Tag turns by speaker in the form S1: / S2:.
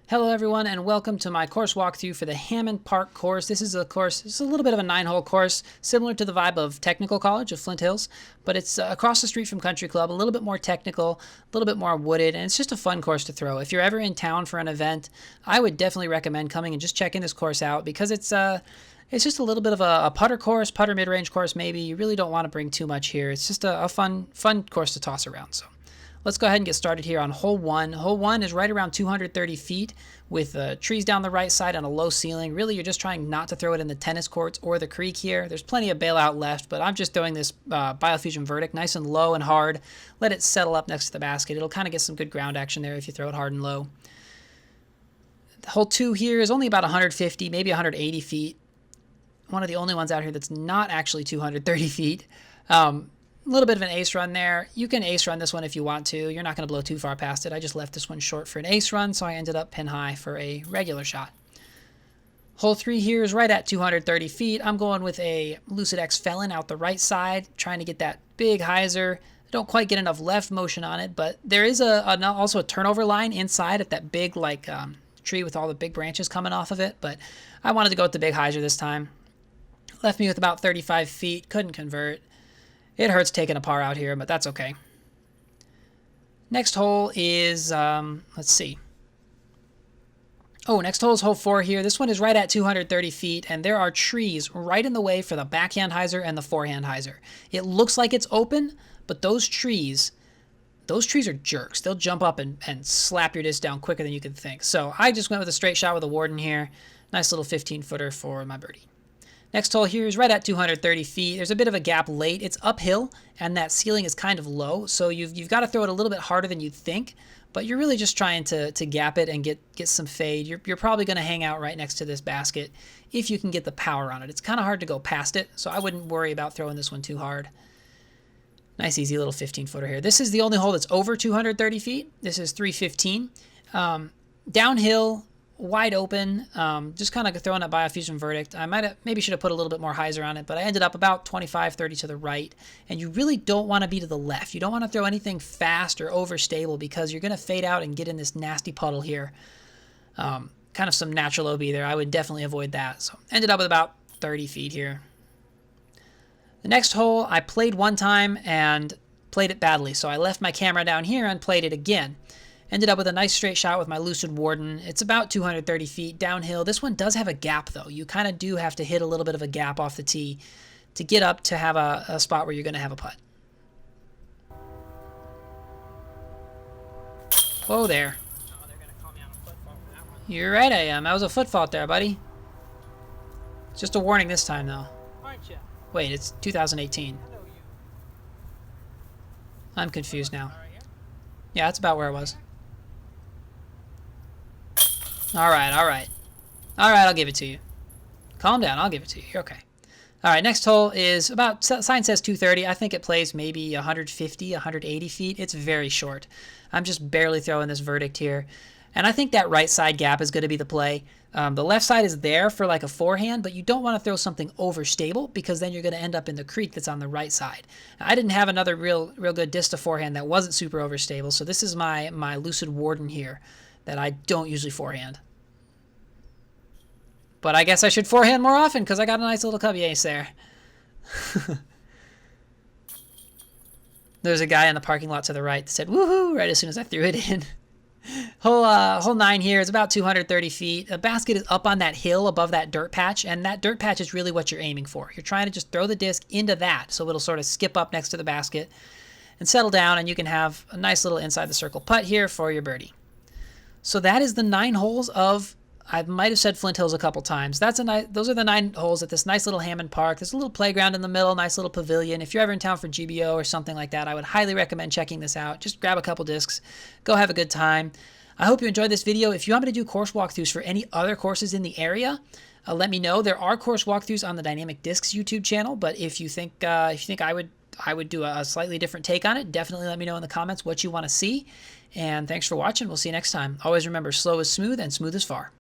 S1: Hello everyone and welcome to my course walkthrough for the Hammond Park course. This is a course, it's a little bit of a 9-hole course, similar to the vibe of Technical College of Flint Hills, but it's across the street from Country Club, a little bit more technical, a little bit more wooded, and it's just a fun course to throw. If you're ever in town for an event, I would definitely recommend coming and just checking this course out because it's just a little bit of a putter course, putter mid-range course maybe. You really don't want to bring too much here. It's just a fun course to toss around. So let's go ahead and get started here on hole 1. Hole 1 is right around 230 feet with trees down the right side on a low ceiling. Really, you're just trying not to throw it in the tennis courts or the creek here. There's plenty of bailout left, but I'm just throwing this biofusion verdict nice and low and hard. Let it settle up next to the basket. It'll kind of get some good ground action there if you throw it hard and low. Hole 2 here is only about 150, maybe 180 feet. One of the only ones out here that's not actually 230 feet. A little bit of an ace run there. You can ace run this one if you want to. You're not going to blow too far past it. I just left this one short for an ace run, so I ended up pin high for a regular shot. Hole 3 here is right at 230 feet. I'm going with a Lucid X Felon out the right side, trying to get that big hyzer. Don't quite get enough left motion on it, but there is also a turnover line inside at that big tree with all the big branches coming off of it, but I wanted to go with the big hyzer this time. Left me with about 35 feet, couldn't convert. It hurts taking a par out here, but that's okay. Next hole is, let's see. Oh, next hole is hole 4 here. This one is right at 230 feet, and there are trees right in the way for the backhand hyzer and the forehand hyzer. It looks like it's open, but those trees are jerks. They'll jump up and slap your disc down quicker than you can think. So I just went with a straight shot with a Warden here. Nice little 15-footer for my birdie. Next hole here is right at 230 feet. There's a bit of a gap late. It's uphill, and that ceiling is kind of low, so you've got to throw it a little bit harder than you'd think, but you're really just trying to gap it and get some fade. You're probably going to hang out right next to this basket if you can get the power on it. It's kind of hard to go past it, so I wouldn't worry about throwing this one too hard. Nice, easy little 15-footer here. This is the only hole that's over 230 feet. This is 315. Downhill, wide open, just kind of throwing that biofusion verdict. I maybe should have put a little bit more hyzer on it, but I ended up about 25-30 to the right, and you really don't want to be to the left. You don't want to throw anything fast or overstable because you're going to fade out and get in this nasty puddle here. Kind of some natural OB there. I would definitely avoid that. So ended up with about 30 feet here. The next hole I played one time and played it badly, so I left my camera down here and played it again. Ended up with a nice straight shot with my Lucid Warden. It's about 230 feet downhill. This one does have a gap, though. You kind of do have to hit a little bit of a gap off the tee to get up to have a spot where you're going to have a putt. Whoa there. Oh, they're going to call me on a foot fault for that one. You're right, I am. That was a foot fault there, buddy. It's just a warning this time, though.
S2: Aren't you?
S1: Wait, it's 2018.
S2: I know you.
S1: I'm confused now.
S2: Right here?
S1: Yeah, that's about where I was. All right, I'll give it to you. Calm down, I'll give it to you. You're okay. All right, next hole is about, sign says 230. I think it plays maybe 150, 180 feet. It's very short. I'm just barely throwing this verdict here. And I think that right side gap is going to be the play. The left side is there for like a forehand, but you don't want to throw something overstable because then you're going to end up in the creek that's on the right side. I didn't have another real good disc to forehand that wasn't super overstable, so this is my Lucid Warden here that I don't usually forehand. But I guess I should forehand more often because I got a nice little cubby ace there. There's a guy in the parking lot to the right that said, woohoo, right as soon as I threw it in. Hole 9 here is about 230 feet. The basket is up on that hill above that dirt patch, and that dirt patch is really what you're aiming for. You're trying to just throw the disc into that so it'll sort of skip up next to the basket and settle down, and you can have a nice little inside the circle putt here for your birdie. So that is the 9 holes of, I might have said Flint Hills a couple times. Those are the 9 holes at this nice little Hammond Park. There's a little playground in the middle, nice little pavilion. If you're ever in town for GBO or something like that, I would highly recommend checking this out. Just grab a couple discs, go have a good time. I hope you enjoyed this video. If you want me to do course walkthroughs for any other courses in the area, let me know. There are course walkthroughs on the Dynamic Discs YouTube channel, but if you think I would do a slightly different take on it, definitely let me know in the comments what you want to see. And thanks for watching. We'll see you next time. Always remember, slow is smooth and smooth is far.